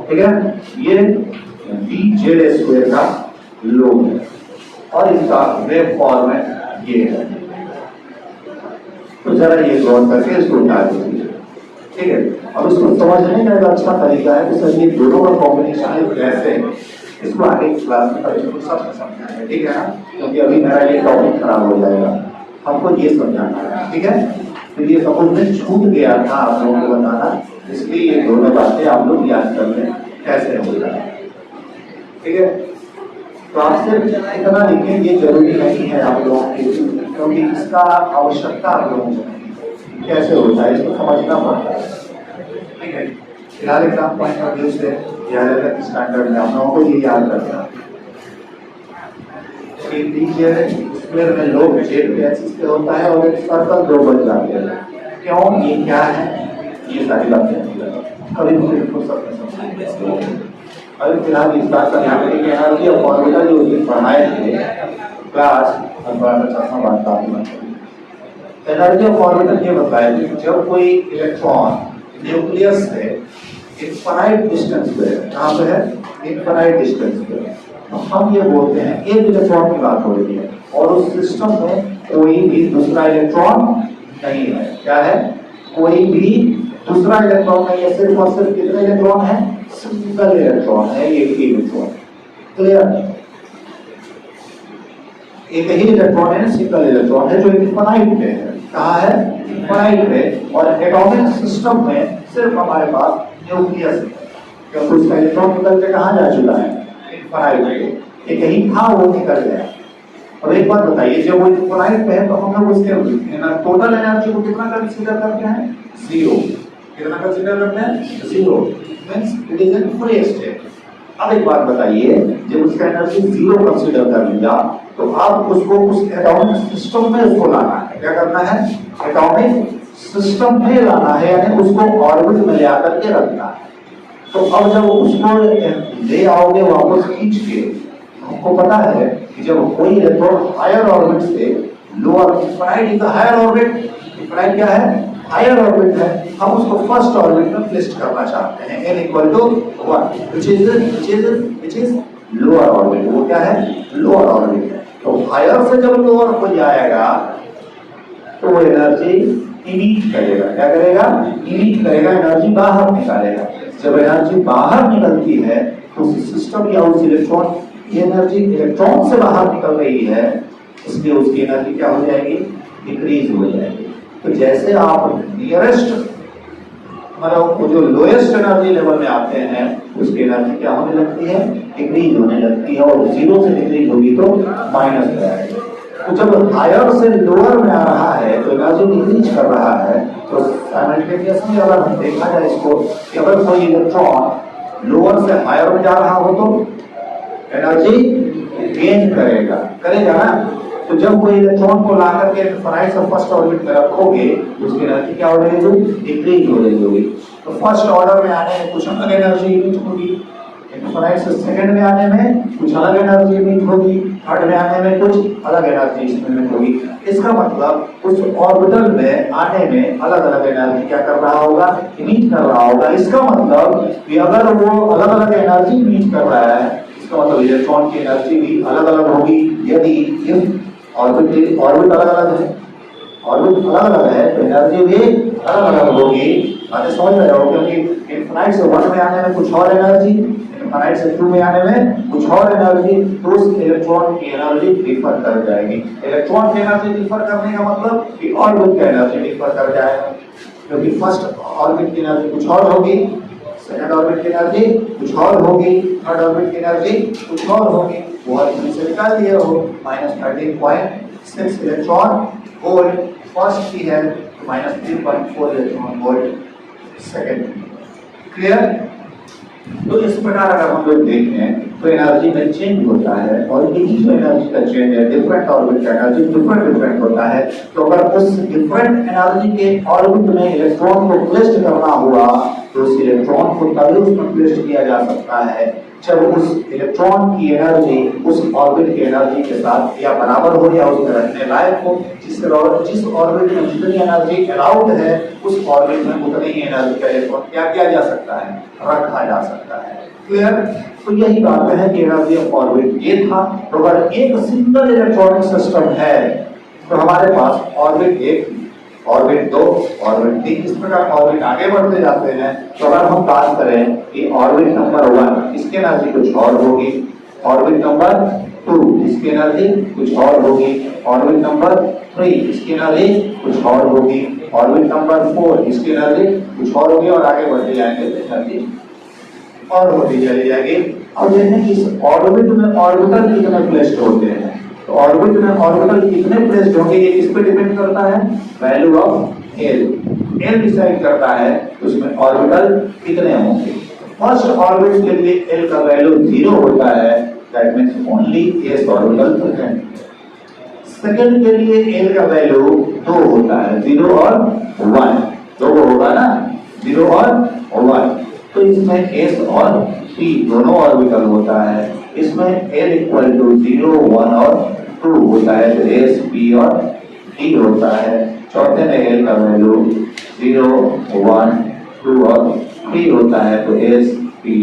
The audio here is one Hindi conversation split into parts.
ठीक है। ये dz² का लोड है और इसका वेव फॉर्मेट ये है। तो जरा ये गौर करके इसको उतार दीजिए, ठीक है। अब इसको समझने का एक अच्छा तरीका है कि सर ये दोनों का कॉम्बिनेशन है कैसे, इसको आगे क्लास में बच्चों को सब समझाएंगे, ठीक है ना, क्योंकि अभी मेरा ये टॉपिक खराब हो जाएगा, हमको ये समझाना है, ठीक है। तो ये सपोज में छूट गया था आप लोगों को बताना, इसलिए ये दोनों बातें आप लोग याद कर लें कैसे होगा, ठीक है। तो आपसे इतना लिखें, ये जरूरी नहीं है आप लोगों के, क्योंकि इसका आवश्यकता आप लोगों को कैसे होता है इसको समझना पड़ता है, ठीक है। फिलहाल एग्जाम पॉइंट ऑफ व्यू से स्टैंडर्ड में आप लोगों को ये याद रखना स्क्वायर में लोग जेड के एक्सिस पे होता है और एक सर्कल दो बन जाते हैं। क्यों, ये क्या है, ये सारी बातें कभी मुझे फुर्सत में समझाएंगे। अभी फिलहाल इस बात का ध्यान रखिए, एनर्जी और फॉर्मूला जो पढ़ाए थे क्लास बात एनर्जी और फॉर्मूला ये बताया कि जब कोई इलेक्ट्रॉन न्यूक्लियस से इनफाइनाइट डिस्टेंस पे, कहाँ पे है, इनफाइनाइट डिस्टेंस पे, तो हम ये बोलते हैं एक इलेक्ट्रॉन की बात हो रही है और उस सिस्टम में कोई भी दूसरा इलेक्ट्रॉन नहीं है। क्या है, कोई भी दूसरा इलेक्ट्रॉन नहीं है, सिर्फ और सिर्फ कितने इलेक्ट्रॉन है, सिंगल इलेक्ट्रॉन है, एक ही इलेक्ट्रॉन। क्लियर, एक ही इलेक्ट्रॉन है, सिंगल इलेक्ट्रॉन है जो इनफाइनाइट पे है। कहाँ है, इनफाइनाइट पे। और एटॉमिक सिस्टम में सिर्फ हमारे पास न्यूक्लियस है, क्योंकि उसका इलेक्ट्रॉन निकल के कहाँ जा चुका है, इनफाइनाइट पे। एक ही था, वो निकल गया। अब एक बात बताइए, जब वो इनफाइनाइट पे है तो हम लोग उसके टोटल एनर्जी को कितना कंसीडर करते हैं, जीरो। कितना कंसीडर करते हैं, zero, means it is in free state. अब एक बात बताइए, जब उसका एनर्जी जीरो कंसीडर कर लिया तो आप उसको उस एटॉमिक सिस्टम में उसको लाना है। क्या करना है, एटॉमिक सिस्टम में लाना है, यानी उसको ऑर्बिट में ले आकर के रखना है। तो अब जब उसको ले आओगे वापस खींच के, हमको पता है कि जब कोई इलेक्ट्रॉन हायर ऑर्बिट से lower, infinite is higher orbit, infinite क्या है, हायर ऑर्बिट है, हम उसको फर्स्ट ऑर्बिट में प्लेस करना चाहते हैं, n equal to 1, which is lower orbit. वो क्या है, लोअर ऑर्बिट है। तो हायर से जब लोअर हो जाएगा तो वो एनर्जी इमिट करेगा। क्या करेगा, इमिट करेगा, एनर्जी बाहर निकालेगा। जब एनर्जी बाहर निकलती है तो उस सिस्टम या उस इलेक्ट्रॉन की एनर्जी इलेक्ट्रॉन से बाहर निकल रही है, इसलिए उसकी एनर्जी क्या हो जाएगी, डिक्रीज हो जाएगी। तो जैसे आप नियरेस्ट, मतलब वो जो लोएस्ट एनर्जी लेवल में आते हैं, उसकी एनर्जी क्या होने लगती है, डिक्रीज होने लगती है, और जीरो से डिक्रीज होगी तो माइनस में आएगी। तो जब हायर से लोअर में आ रहा है तो एनर्जी डिक्रीज कर रहा है, तो साइमल्टेनियसली अगर हम देखा जाए इसको कि अगर कोई इलेक्ट्रॉन लोअर से हायर में जा रहा हो तो एनर्जी गेन करेगा ना। तो जब कोई इलेक्ट्रॉन को लाकर के इनफाइनाइट से फर्स्ट ऑर्बिट में रखोगे, उसकी एनर्जी क्या हो रही होगी, डिक्रीज हो रही होगी। तो फर्स्ट ऑर्डर में आने में कुछ अलग एनर्जी इमिट होगी, इनफाइनाइट से सेकंड में आने में कुछ अलग एनर्जी इमिट होगी, थर्ड में आने में कुछ अलग एनर्जी इमिट होगी। इसका मतलब उस ऑर्बिटल में आने में अलग अलग एनर्जी क्या कर रहा होगा, इमिट कर रहा होगा। इसका मतलब कि अगर वो अलग अलग एनर्जी इमिट कर रहा है, इसका मतलब इलेक्ट्रॉन की एनर्जी भी अलग अलग होगी। यदि ऑर्बिट अलग अलग है, ऑर्बिट अलग अलग है तो एनर्जी भी अलग अलग होगी। बातें समझ रहे हो, क्योंकि इनफाइनाइट से 1 में आने में कुछ और एनर्जी, इनफाइनाइट से 2 में आने में कुछ और एनर्जी, तो उस इलेक्ट्रॉन की एनर्जी डिफर कर जाएगी। इलेक्ट्रॉन की एनर्जी डिफर करने का मतलब कि ऑर्बिट की एनर्जी डिफर कर जाएगा, क्योंकि फर्स्ट ऑर्बिट की एनर्जी कुछ और होगी, सेकंड ऑर्बिट की एनर्जी कुछ और होगी, थर्ड ऑर्बिट की एनर्जी कुछ और होगी। वो से निकाल दिए हो, -13.6 इलेक्ट्रॉन वोल्ट फर्स्ट की है, तो -3.4 इलेक्ट्रॉन वोल्ट सेकंड। क्लियर। तो इस प्रकार अगर हम लोग देखें तो एनर्जी में चेंज होता है, और यही जो एनर्जी का चेंज है, डिफरेंट ऑर्बिट का एनर्जी डिफरेंट होता है। तो अगर उस डिफरेंट एनर्जी के ऑर्बिट में इलेक्ट्रॉन को प्लेस करना हुआ तो उसकी इलेक्ट्रॉन को तभी उसमें प्लेस किया जा सकता है जब उस इलेक्ट्रॉन की एनर्जी उस ऑर्बिट की एनर्जी के साथ या बराबर हो या उसमें रहने लायक हो। जिस ऑर्बिट में जितनी एनर्जी अलाउड है उस ऑर्बिट में उतनी ही एनर्जी का इलेक्ट्रॉन क्या किया जा सकता है, रखा जा सकता है। क्लियर? तो यही बात है कि एनर्जी ऑफ ऑर्बिट ये था। तो अगर एक सिंगल इलेक्ट्रॉनिक सिस्टम है तो हमारे पास ऑर्बिट 1, ऑर्बिट 2, ऑर्बिट 3, इस प्रकार ऑर्बिट आगे बढ़ते जाते हैं। तो अगर हम बात करें कि ऑर्बिट नंबर 1 इसकी एनर्जी कुछ और होगी, ऑर्बिट नंबर 2 इसकी एनर्जी कुछ और होगी, ऑर्बिट नंबर 3 इसकी एनर्जी कुछ और होगी, ऑर्बिट नंबर 4 इसकी एनर्जी कुछ और होगी और आगे बढ़ते जाएंगे तो एनर्जी और होती चली जाएगी। अब देखें कि इस ऑर्बिट में ऑर्बिटल कितने प्लेस्ड होते हैं। तो ऑर्बिट में ऑर्बिटल कितने प्लेस्ड होंगे ये किस पे डिपेंड करता है, value of L. L decide करता है उसमें ऑर्बिटल कितने होंगे। फर्स्ट ऑर्बिट के लिए एल का वैल्यू 0 होता है, that means only S orbital present. Second के लिए एल का वैल्यू 2 होता है, 0 और 1, दो होगा ना, 0 और 1। तो इसमें s और p दोनों ऑर्बिटल होता है। इसमें l इक्वल टू 0, 1 और 2 होता है, तो s, p और d होता है। चौथे में l का वैल्यू 0, 1, 2 और 3 होता है, तो s, p,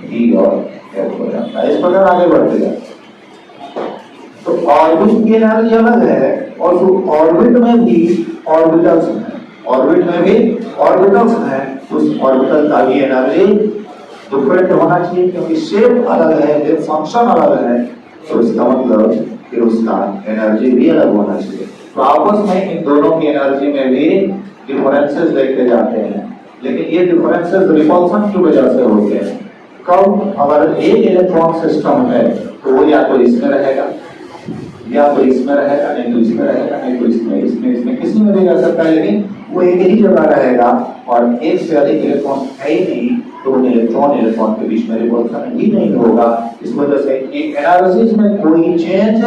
d और f हो जाता है। इस प्रकार आगे बढ़ते जाते हैं। तो ऑर्बिट की एनर्जी अलग है और ऑर्बिट में भी ऑर्बिटल्स हैं, ऑर्बिट में भी ऑर्बिटल्स हैं, उस ऑर्बिटल का भी एनर्जी डिफरेंट होना चाहिए क्योंकि शेप अलग है, फंक्शन अलग है, तो इसका मतलब कि उसका एनर्जी भी अलग होना चाहिए। तो आपस में इन दोनों की एनर्जी में भी डिफरेंसेस देखते जाते हैं, लेकिन ये डिफरेंसेस रिपल्सन की वजह से होते हैं। कब? अगर एक इलेक्ट्रॉन सिस्टम है तो वो या तो इसमें रहेगा या तो इसमें रहेगा, नहीं तो इसमें रहेगा, नहीं तो इसमें किसी में भी रह सकता है, लेकिन वो एक ही जगह रहेगा और एक से अधिक इलेक्ट्रॉन है ही नहीं, तो इलेक्ट्रॉन के बीच में रिपल्सन ही नहीं होगा। इस वजह से एनर्जीज में कोई चेंज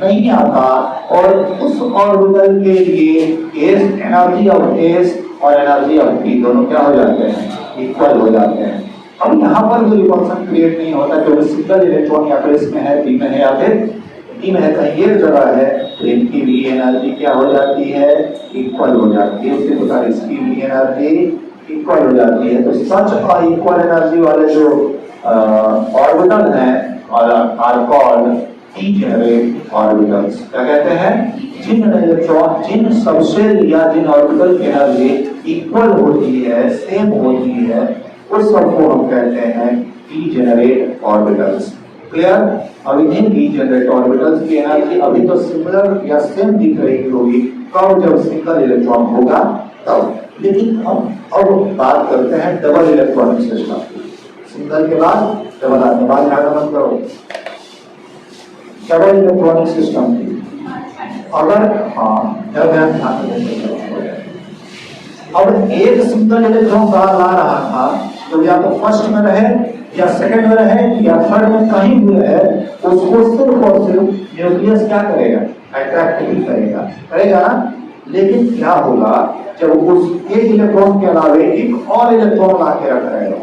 नहीं आता और उस ऑर्बिटल के लिए एनर्जी ऑफ एस और एनर्जी ऑफ पी दोनों क्या हो जाते हैं, इक्वल हो जाते हैं। अब यहाँ पर कोई रिपल्सन क्रिएट नहीं होता क्योंकि सिंगल इलेक्ट्रॉन या तो इसमें है, पी में है या फिर डी में है, कहीं एक जगह है, तो इनकी भी एनर्जी क्या हो जाती है, इक्वल हो जाती है। उसके अनुसार इसकी भी एनर्जी इक्वल हो जाती है। तो सच इक्वल एनर्जी वाले जो ऑर्बिटल हैं और आर कॉल्ड डीजेनरेट ऑर्बिटल्स। क्या कहते हैं? जिन इलेक्ट्रॉन, जिन सबशेल या जिन ऑर्बिटल की एनर्जी इक्वल होती है, सेम होती है, उस सबको हम कहते हैं डीजेनरेट ऑर्बिटल्स। क्लियर? अब इन डीजेनरेट ऑर्बिटल्स की एनर्जी अभी तो सिमिलर या सेम दिख रही होगी, कब? जब सिंगल इलेक्ट्रॉन होगा तब। लेकिन अब बात करते हैं डबल इलेक्ट्रॉनिक सिस्टम। सिंगल के बाद डबल आने बाद ध्यान मत करो। डबल इलेक्ट्रॉनिक सिस्टम की अगर अब एक सिंगल इलेक्ट्रॉन ला रहा था तो या तो फर्स्ट में रहे या सेकंड में रहे या थर्ड में कहीं भी रहे, उसको सिर्फ और सिर्फ न्यूक्लियस क्या करेगा, अट्रैक्ट ही करेगा ना। लेकिन क्या होगा जब उस एक इलेक्ट्रॉन के अलावे एक और इलेक्ट्रॉन ला के रख रहे हो,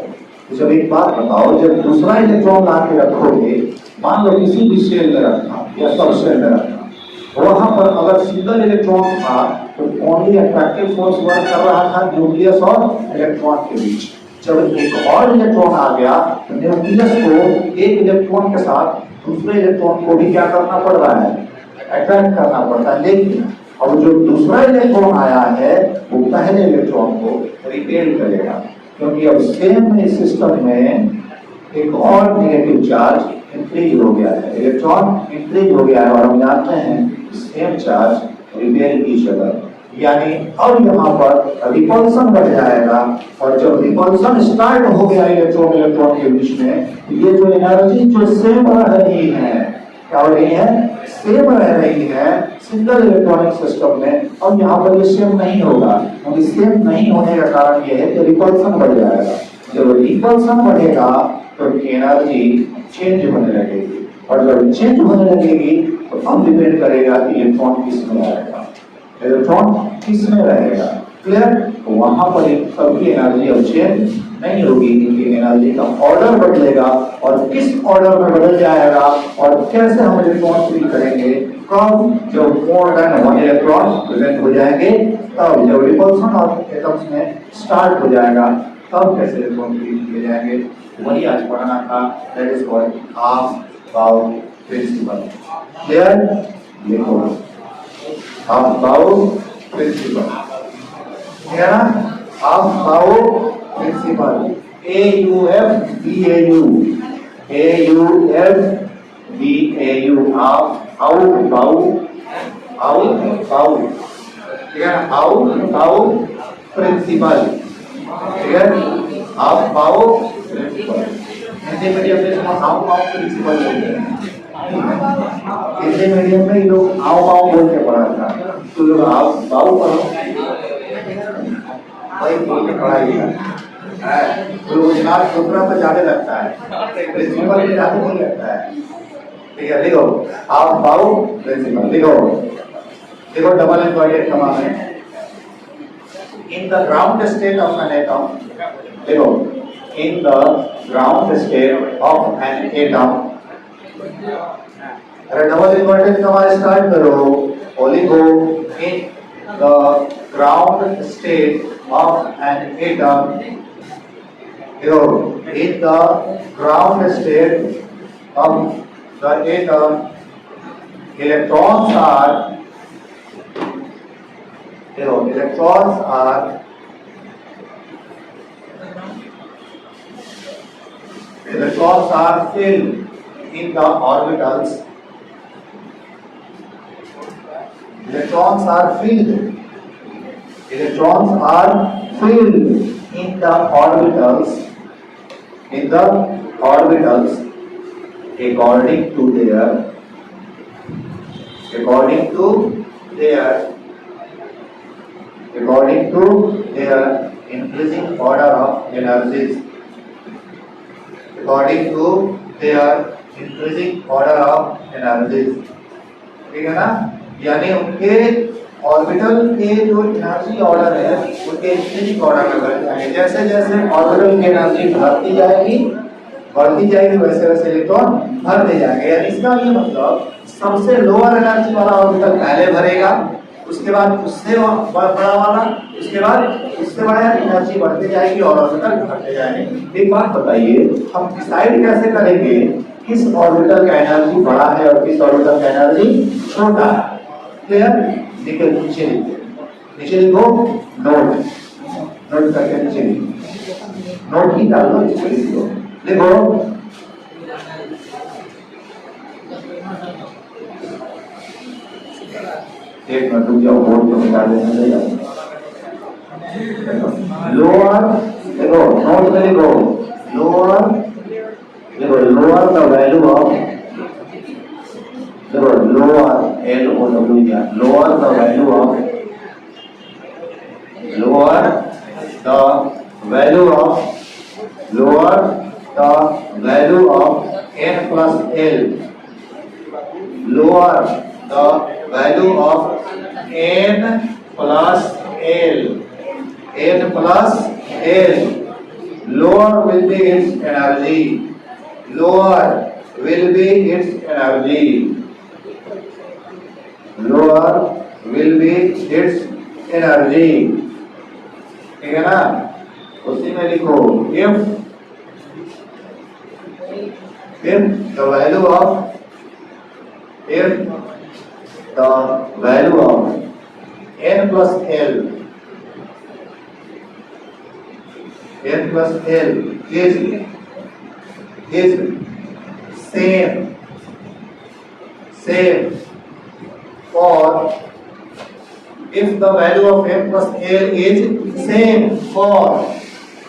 तो जब एक बात बताओ, जब दूसरा इलेक्ट्रॉन ला के रखोगे, मान लो किसी भी शेल में रखना या सब शेल में रखना, वहां पर अगर सिंगल इलेक्ट्रॉन था तो ओनली अट्रैक्टिव फोर्स वर्क कर रहा था न्यूक्लियस और इलेक्ट्रॉन के बीच। जब एक और इलेक्ट्रॉन आ गया तो न्यूक्लियस को एक इलेक्ट्रॉन के साथ दूसरे इलेक्ट्रॉन को भी क्या करना पड़ रहा है, अट्रैक्ट करना पड़ता है। लेकिन अब जो दूसरा इलेक्ट्रॉन आया है वो पहले इलेक्ट्रॉन को रिपेल करेगा, क्योंकि अब सेम सिस्टम में एक और नेगेटिव चार्ज इंक्रीज हो गया है, इलेक्ट्रॉन इंक्रीज हो गया है और हम जानते हैं same charge repel each other, यानी अब यहाँ पर रिपल्सन बढ़ जाएगा। और जब रिपल्सन स्टार्ट हो गया इलेक्ट्रॉन के बीच में, ये जो एनर्जी जो सेम रह रही है, क्या हो रही है, सेम रह रही है सिंगल इलेक्ट्रॉनिक सिस्टम में, अब यहाँ पर ये सेम नहीं होगा। क्योंकि सेम नहीं होने का कारण ये है कि रिपल्सन बढ़ जाएगा। जब रिपल्सन बढ़ेगा तो एनर्जी चेंज होने लगेगी, और जब चेंज होने लगेगी तो अब डिपेंड करेगा कि इलेक्ट्रॉन किस में आएगा, इलेक्ट्रॉन किस में रहेगा। क्लियर? वहां पर सबकी एनर्जी अब चेंज नहीं होगी, इनकी एनर्जी का ऑर्डर बदलेगा, और किस ऑर्डर में बदल जाएगा और कैसे हम इलेक्ट्रॉन फील करेंगे, कब? जब more than one electron present हो जाएंगे, तब जब रिपल्सन ऑफ एटम्स में स्टार्ट हो जाएगा, तब कैसे इलेक्ट्रॉन फील किए जाएंगे, वही आज पढ़ना था। That is called aufbau principle. Clear? लिखो हाफ बाउ प्रिंसिपल, ठीक है ना? Aufbau principle, AUFBAU, AUFBAU, हाफ आउट बाउ, आउट बाउ, ठीक है ना? आउट बाउ प्रिंसिपल, ठीक है? हाफ बाउ प्रिंसिपल, हिंदी मीडियम में इसको हाफ बाउ प्रिंसिपल बोलते हैं। हिंदी मीडियम में ये लोग हाव बाउ बोल के पढ़ा था, तो लोग हाफ बाउ पढ़ो भाई बोल के पढ़ाई है, तो दिमाग दूसरा पर ज्यादा लगता है, प्रिंसिपल पे ज्यादा नहीं लगता है। ठीक है, लिखो हाफ बाउ प्रिंसिपल, लिखो देखो डबल इन्वर्टेड कमा है। In the ground state of an atom, देखो in the ground state of an atom, अरे डबल इन्वर्टेड कमा स्टार्ट करो, लिखो इन the ground state of an atom, in the ground state of the atom, electrons are filled in the orbitals. Electrons are filled in the orbitals, according to their increasing order of energies, ठीक है ना? यानी उनके ऑर्बिटल के जो एनर्जी ऑर्डर है उनके इंक्रीजिंग ऑर्डर में बढ़ जाएंगे। जैसे जैसे ऑर्बिटल की एनर्जी बढ़ती जाएगी वैसे वैसे इलेक्ट्रॉन भरते जाएंगे। यानी इसका ये मतलब सबसे लोअर एनर्जी वाला ऑर्बिटल पहले भरेगा, उसके बाद उससे बड़ा वाला, उसके बाद उससे बड़ा एनर्जी बढ़ते जाएगी और ऑर्बिटल घटते जाएंगे। एक बात बताइए, हम डिसाइड कैसे करेंगे किस ऑर्बिटल का एनर्जी बड़ा है और किस ऑर्बिटल का एनर्जी छोटा है? क्लियर? देखिए नीचे लिखो नोट करके नीचे नोट ही डाल दो, इसको लिखो एक मिनट रुक जाओ, बोर्ड को निकाल देना। लोअर देखो, नोट में लिखो लोअर द वैल्यू ऑफ, देखो lower LOWER, lower the value of n plus L, lower the value of n plus L, lower will be its energy, ठीक है ना? उसी में लिखो if the value of n plus L is same for, if the value of n plus L is same for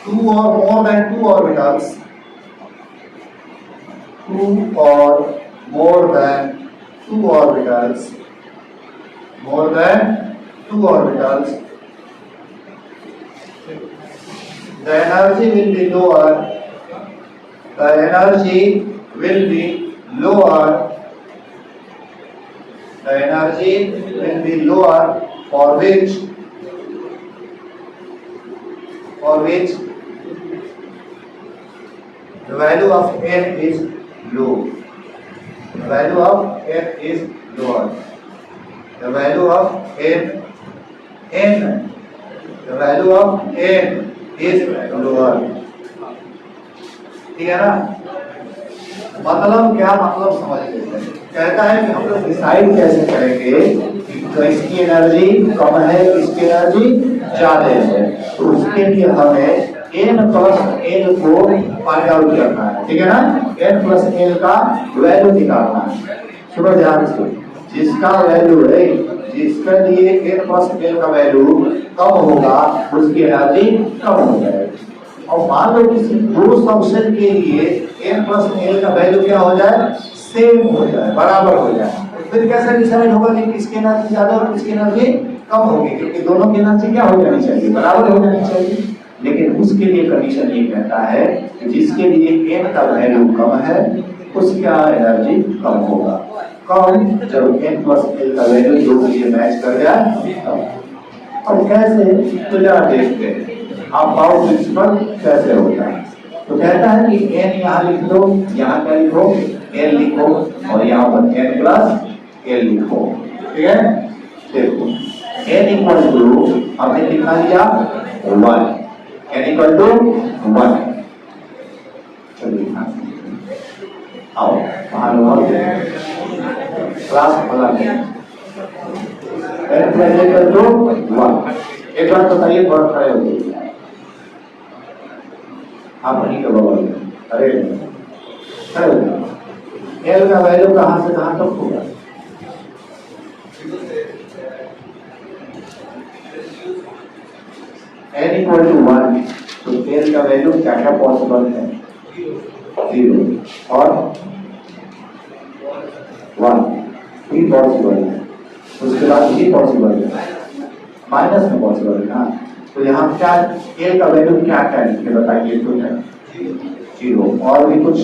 two or more than two orbitals, the energy will be lower, for which for which the value of n is low. The value of n is lower. The value of the value of n is lower. ठीक है ना? मतलब क्या मतलब समझ लीजिए। कहता है कि हम लोग डिसाइड कैसे करेंगे तो इसकी एनर्जी कम है, इसकी एनर्जी ज्यादा है, तो उसके लिए हमें n प्लस l को फाइंड आउट करना है। ठीक है ना? n प्लस l का वैल्यू निकालना है। सुनो ध्यान से, जिसका वैल्यू है, जिसके लिए n प्लस l का वैल्यू कम होगा उसकी एनर्जी कम हो जाएगी। और मान लो किसी दो सबसेट के लिए n प्लस l का वैल्यू क्या हो जाए, सेम हो जाए, बराबर हो जाए, फिर कैसे डिसाइड होगा कि किसकी एनर्जी ज्यादा और किसकी एनर्जी कम होगी? क्योंकि दोनों की एनर्जी क्या हो जानी चाहिए, बराबर हो जानी चाहिए। लेकिन उसके लिए कंडीशन ये कहता है कि जिसके लिए n का वैल्यू कम है उसका एनर्जी कम होगा। कम जब n प्लस l का वैल्यू दो के लिए मैच कर जाए तब। और कैसे, तो जरा देखते हैं आप पावर प्रिंसिपल कैसे होता है। तो कहता है कि n यहाँ लिख दो, यहाँ क्या लिखो, l लिखो, और यहाँ पर n प्लस l लिखो। ठीक है? देखो n इक्वल टू हमने लिखा लिया 1, n इक्वल टू 1। चलिए आओ बाहर क्लास खोला है। n plus l equal to 1। एक बार बताइए, बहुत खड़े हो गए आप नहीं कर बगल में, अरे खड़े हो गए। l का वैल्यू कहां से कहां तक होगा? n इक्वल टू 1, तो l का वैल्यू क्या क्या पॉसिबल है? 0 और 1 भी पॉसिबल है, उसके बाद भी पॉसिबल है, माइनस में पॉसिबल है ना। तो यहाँ क्या l का वैल्यू क्या क्या लिखे बताइए? तो है 0 और भी कुछ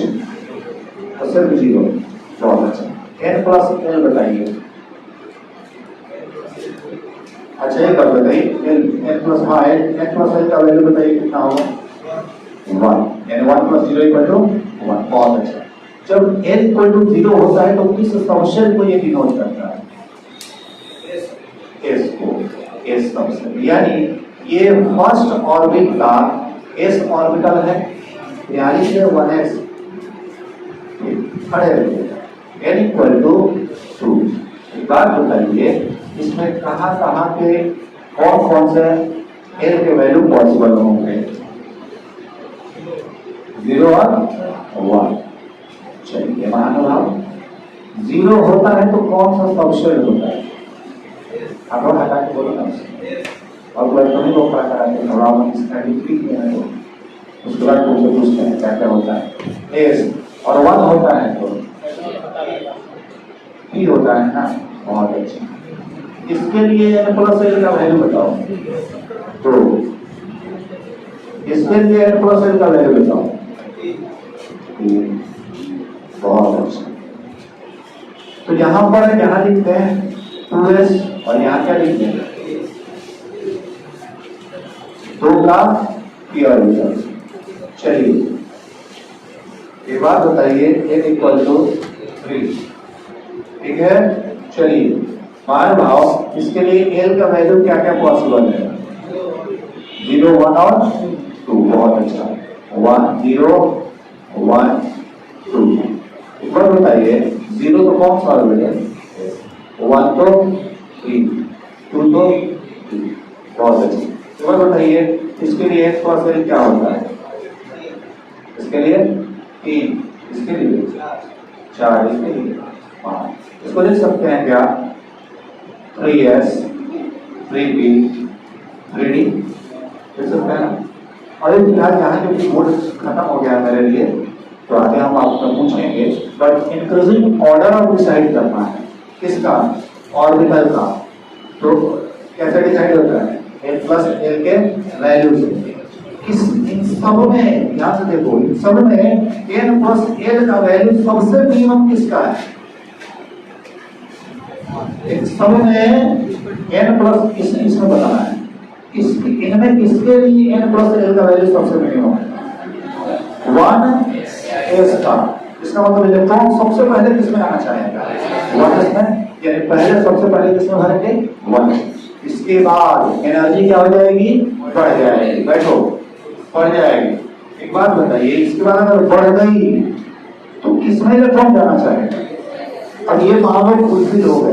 तो सिर्फ 0। बहुत अच्छा। n प्लस l बताइए। अच्छा एक बात बताइए, n प्लस l का वैल्यू बताइए कितना होगा? 1, यानी 1 प्लस 0 इक्वल टू 1। बहुत अच्छा। जब n इक्वल टू 0 होता है तो किस सबसेट को ये डिनोट करता है? s को, s सबसेट। यानी ये फर्स्ट ऑर्बिट का s ऑर्बिटल है, यानी से 1s खड़े रहिए, n इक्वल टू 2। एक बात बताइए, इसमें कहां कहां के कौन कौन से l के वैल्यू पॉसिबल होंगे? 0 और 1। चलिए मान लो हम 0 होता है तो कौन सा सबसेट होता है? आप लोग हटा के बोलो ना, और इलेक्ट्रॉनिक को क्या कराते हैं, थोड़ा हम इसका डिग्री किया है, उसके बाद मुझे पूछते हैं क्या क्या होता है। s और 1 होता है तो p होता है ना। बहुत अच्छा। इसके लिए n प्लस l का वैल्यू बताओ। तो इसके लिए n प्लस l का वैल्यू बताओ। बहुत अच्छा। तो यहाँ पर यहाँ लिखते हैं 2s और यहाँ क्या लिखते हैं? 2 का p ऑर्बिटल। चलिए एक बात बताइए, n इक्वल टू 3। ठीक है? चलिए मान भाव इसके लिए l का वैल्यू क्या क्या पॉसिबल है? 0, 1 और 2। बहुत अच्छा। 1, 0, 1, 2। एक बार बताइए, 0 तो कौन सा ऑर्बिटल? 1 तो 3, 2 तो 2। बहुत अच्छा। एक बार बताइए, इसके लिए x प्लस l क्या होता है? इसके लिए 3, इसके लिए 4, इसके लिए 5। इसको लिख सकते हैं क्या? 3s, 3p, 3d लिख सकते हैं। और फिलहाल यहाँ जो बोर्ड खत्म हो गया मेरे लिए, तो आगे हम आपसे पूछेंगे, but increasing order of decide करना है किसका? ऑर्बिटल का। तो कैसे डिसाइड होता है? n प्लस l के वैल्यू से। इस इन सब में ध्यान से देखो, इन सब में n प्लस l का वैल्यू सबसे मिनिमम किसका है? इन सब में n प्लस इसमें बताना है इनमें किसके लिए n प्लस l का वैल्यू सबसे मिनिमम है? 1s का। इसका मतलब इलेक्ट्रॉन सबसे पहले किसमें आना चाहेगा? 1s में, यानी पहले सबसे पहले किसमें भरेंगे? 1। इसके बाद एनर्जी क्या हो जाएगी? बढ़ जाएगी। बैठो, बढ़ जाएगी। एक बात बताइए, इसके बाद अगर बढ़ गई तो किसमें इलेक्ट्रॉन जाना चाहेगा? अब ये मान लो फुलफिल हो गया।